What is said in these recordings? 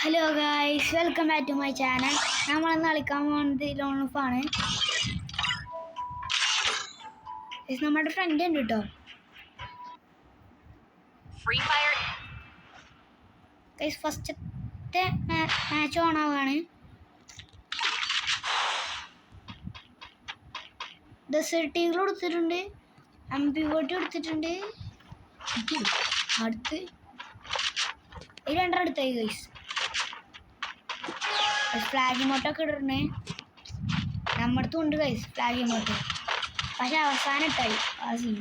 Hello guys, welcome back to my channel. നമ്മളിന്ന് കളിക്കാൻ പോകുന്നത് ലോൺ ഓഫാണ്. നമ്മുടെ ഫ്രണ്ട് ഉണ്ട് കേട്ടോ. ഗൈസ്, ഫസ്റ്റത്തെ മാച്ച് ഓൺ ആവുകയാണ്. ഡെസേർട്ട് ഈഗിൾ കൊടുത്തിട്ടുണ്ട്, MP40 കൊടുത്തിട്ടുണ്ട്. അടുത്ത് ഈ രണ്ടെടുത്തായി ഗൈസ്. ഫ്ലാഗ് മോട്ടൊക്കെ ഇടണേ, നമ്മുടെ അടുത്തും ഉണ്ട് ഗൈസ് ഫ്ലാഗ് മോട്ടോ. പക്ഷെ അവസാനം ഇട്ടായി ആ സീൻ.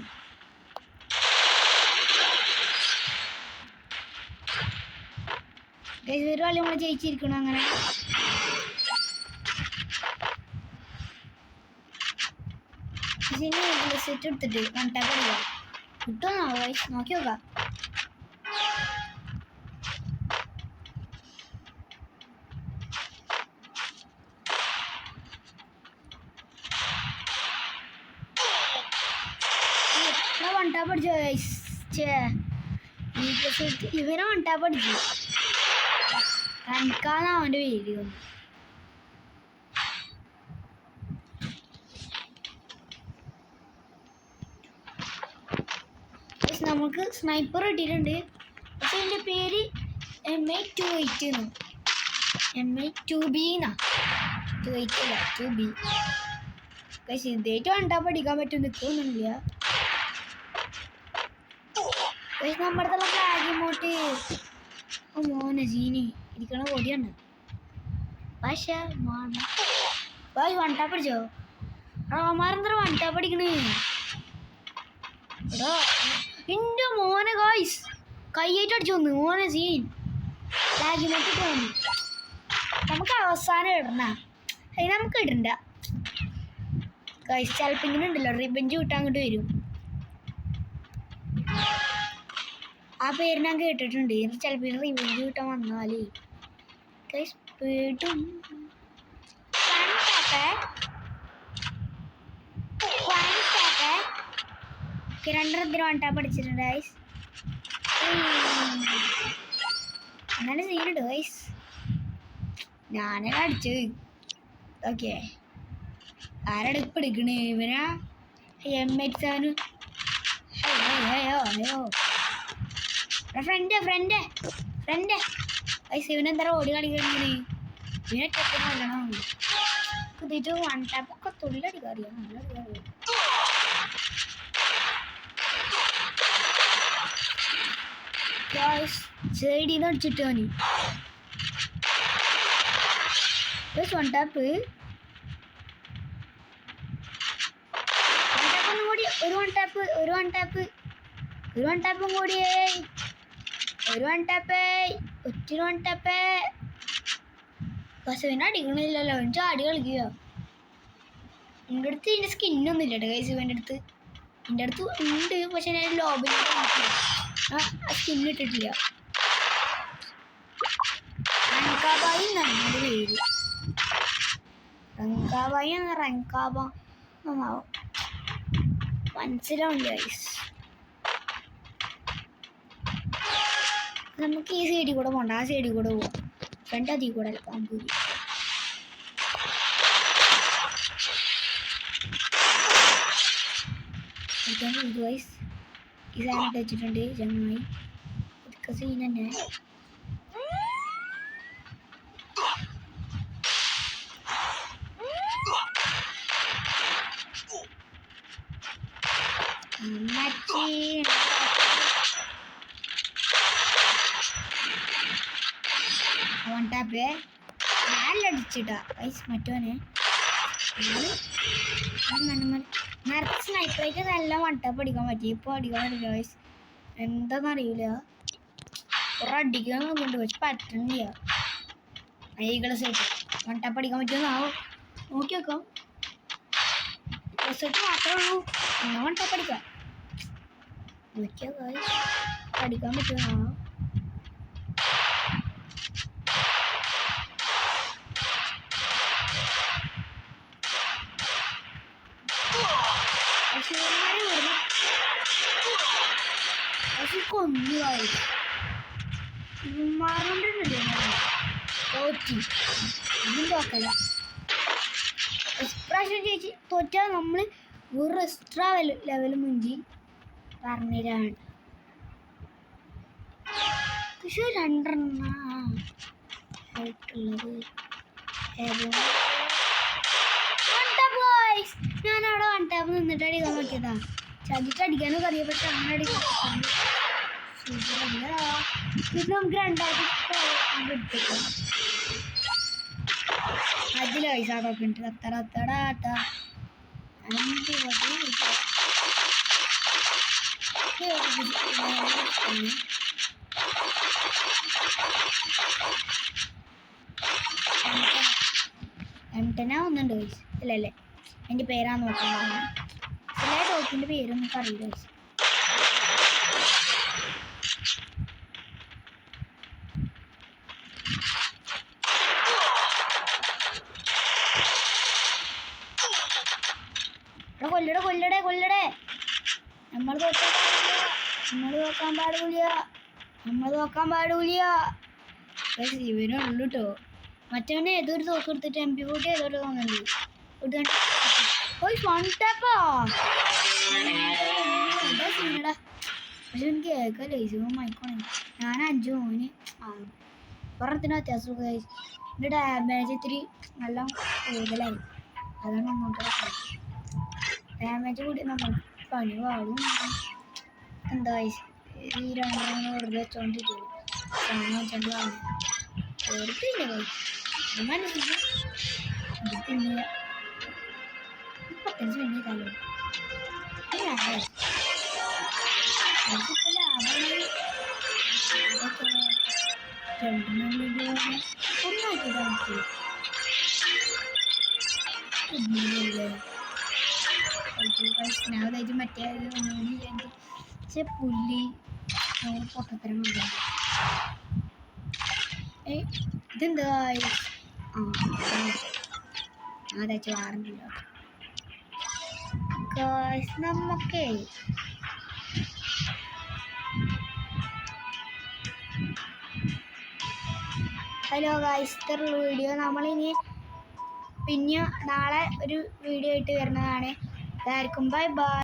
ഗൈസ്, ഒരു കളി നമ്മൾ ജയിച്ചിരിക്കണം. അങ്ങനെ സെറ്റ് എടുത്തിട്ട് കണ്ടാ കിട്ടുമോ ഗൈസ്, നോക്കി നോക്കാം. വണ്ടാ പഠിച്ചോ ഗൈസ്, ഇവനെ വണ്ടാ പഠിച്ചു. കണക്കാണ് അവൻ്റെ പേര്. നമുക്ക് സ്നൈപ്പർ കിട്ടിയിട്ടുണ്ട്. പക്ഷെ എൻ്റെ പേര് MA28 എന്നാണ്. MA2B എന്നാ, 28 അല്ല 2B. പക്ഷെ ഇതായിട്ട് വണ്ടാ പഠിക്കാൻ പറ്റും നിൽക്കുന്നില്ല. നമ്മുടെ അടുത്തുള്ള ഫ്ലാഗ് ഇമോട്ട് മോനെ സീനി ഇരിക്കണ പൊടിയാണ്. പക്ഷെ വണ്ടാ പഠിച്ചോ റോമാരെന്താ വണ്ടാ പഠിക്കണേ എടാ എൻ്റെ മോനെ. ഗായ്സ്, കൈയായിട്ട് അടിച്ചു വന്നു മോനെ സീൻ. ഫ്ലാഗ് ഇമോട്ട് ഇട്ട് വന്നു. നമുക്ക് അവസാനം ഇടണ, നമുക്ക് ഇടണ്ട ഗായ്സ്. ചിലപ്പോൾ ഇങ്ങനെ ഉണ്ടല്ലോ, റിവെഞ്ച് കിട്ടാൻ അങ്ങോട്ട് വരും. ആ പേര് ഞാൻ കേട്ടിട്ടുണ്ട്. ചിലപ്പോൾ റിവ്യൂ കിട്ടാൻ വന്നാൽ പേടും. രണ്ടെണ്ണത്തിന് വണ്ടാ പഠിച്ചിട്ടുണ്ട് ഗൈസ്. അങ്ങനെ സീനുണ്ട് ഗൈസ്. ഞാനാണ് അടിച്ചത്. ഓക്കെ, ആരാണ് ഇപ്പം എടുക്കണേ? ഇവനാ MX7. അയ്യോ ഫ്രണ്ട് ഗൈസ്, ഇവനെന്താ ഓടി കളിക്കണേ? ഇവനെ നല്ലോണം കുതിയിട്ട് വൺ ടാപ്പൊക്കെ തൊഴിലടിക്കാറിയാം. നല്ല അടിക്കാറിയാം. സൈഡിന്ന് അടിച്ചിട്ട് മതി വൺ ടാപ്പ്. ഒന്നും കൂടി, ഒരു വൺ ടാപ്പും കൂടിയേ. ഒരു വൺ ടാപ്പേ, ഒറ്റൊരു വൺ ടാപ്പേ. പക്ഷെ ഇവനെ അടിക്കണില്ലല്ലോ, ചാടി കളിക്കുക. എൻ്റെ അടുത്ത് ഇതിൻ്റെ സ്കിന്നൊന്നും ഇല്ല കേട്ടോ ഗൈസ്. എൻ്റെ അടുത്ത് ഉണ്ട്, പക്ഷെ ഞാൻ ലോബിൽ സ്കിൻ ഇട്ടിട്ടില്ല. റങ്കാബായി എന്നാണ് എൻ്റെ പേര്. റങ്കാബായി ആണ്, മനസ്സിലാവില്ല ഗൈസ്. നമുക്ക് ഈ സൈഡിൽ കൂടെ പോകണ്ട, ആ സൈഡിൽ കൂടെ പോവാം. ഫ്രണ്ട് അതിൽ കൂടെ അല്ല പാമ്പൂരി. ഗൈസ്, ഈ സാധനം വെച്ചിട്ടുണ്ട് ചങ്ങായി. ഇതൊക്കെ സീൻ തന്നെ. ടാപ്പേ നാലടിച്ചിട്ടാ ഗൈസ് മറ്റോനെ. നേരത്തെ സ്നൈപ്പറേക്ക് നല്ല വൺടാപ്പ് അടിക്കാൻ പറ്റി, ഇപ്പോൾ അടിക്കാൻ പറ്റില്ല ഗൈസ്. എന്താണെന്നറിയില്ല, കുറെ അടിക്കാൻ നോക്കുന്നുണ്ട് പക്ഷെ പറ്റണില്ല. ഈകളെ സെറ്റ് വൺടാപ്പ് അടിക്കാൻ പറ്റുമെന്നാവും, നോക്കി വെക്കാം. സെറ്റ് മാത്രമേ ഉള്ളൂ, എന്നാൽ വൺടാപ്പ് അടിക്കാം. നോക്കിയാ ഗൈസ് അടിക്കാൻ പറ്റുമെന്നാവും. കൊന്നു മാറുന്നുണ്ടല്ലോ. തോറ്റി ഇതും തോക്കല്ല. ഇപ്രാവശ്യം ചേച്ചി തോറ്റാൽ നമ്മൾ ഒരു എക്സ്ട്രാ ലെവൽ മുഞ്ചി പറഞ്ഞിരാണ്. പക്ഷെ 2 ആയിട്ടുള്ളത് ഞാനവിടെ 1 ടാപ്പ് നിന്നിട്ട് അടിക്കാൻ നോക്കിയതാ. ചതിച്ചടിക്കാനൊക്കെ അറിയാം, പക്ഷെ അങ്ങനെ അടിക്കാൻ സുഖമല്ല. ഇത് നമുക്ക് 2000 എടുത്തേക്കാം. അതിൽ പൈസ ഉണ്ട്. തത്തടത്തടാട്ട എംടനാ ഒന്നുണ്ട് വയസ്സ് ഇല്ലല്ലേ, എൻ്റെ പേരാന്ന് നോക്കാൻ ചില ഡോക്കിൻ്റെ പേരൊന്നും അറിയില്ല വയസ്സ്. കൊല്ലടേ നമ്മൾ നോക്കാൻ പാടില്ല. ഇവനുള്ളൂ കേട്ടോ. മറ്റവനെ ഏതൊരു തോക്ക് എടുത്തിട്ട് MP40 ഏതോട്ട് തോന്നുന്നുണ്ട്. സീനടാ. പക്ഷെ എനിക്ക് കേൾക്കല്ലേ മൈക്കോണേ. ഞാൻ 5 മോന് ഒരെണ്ണത്തിന് വ്യത്യാസം. എൻ്റെ ഡാമേജ് ഇത്തിരി നല്ല കൂടുതലായി, അതാണ് അങ്ങോട്ട് ഡാമേജ് കൂടി നമ്മൾ പണി പാടും. എന്താ ഈ 2 വെറുതെ വെച്ചോണ്ടിരിക്കും. മനസ്സിൽ പിന്നെ 35 മിനിറ്റ് തലോ സ്നേഹമായിട്ട് മറ്റേ പുല്ലി പൊട്ടത്തരം ഇതെന്താ അതാച്ച വാറണ്ടില്ല. നമ്മക്കേ ഹലോ ഗായ്സ്, ഇത്രയുള്ള വീഡിയോ. നമ്മളിനി പിന്നെ നാളെ ഒരു വീഡിയോ ആയിട്ട് വരുന്നതാണ്. എല്ലാവർക്കും ബൈ ബൈ.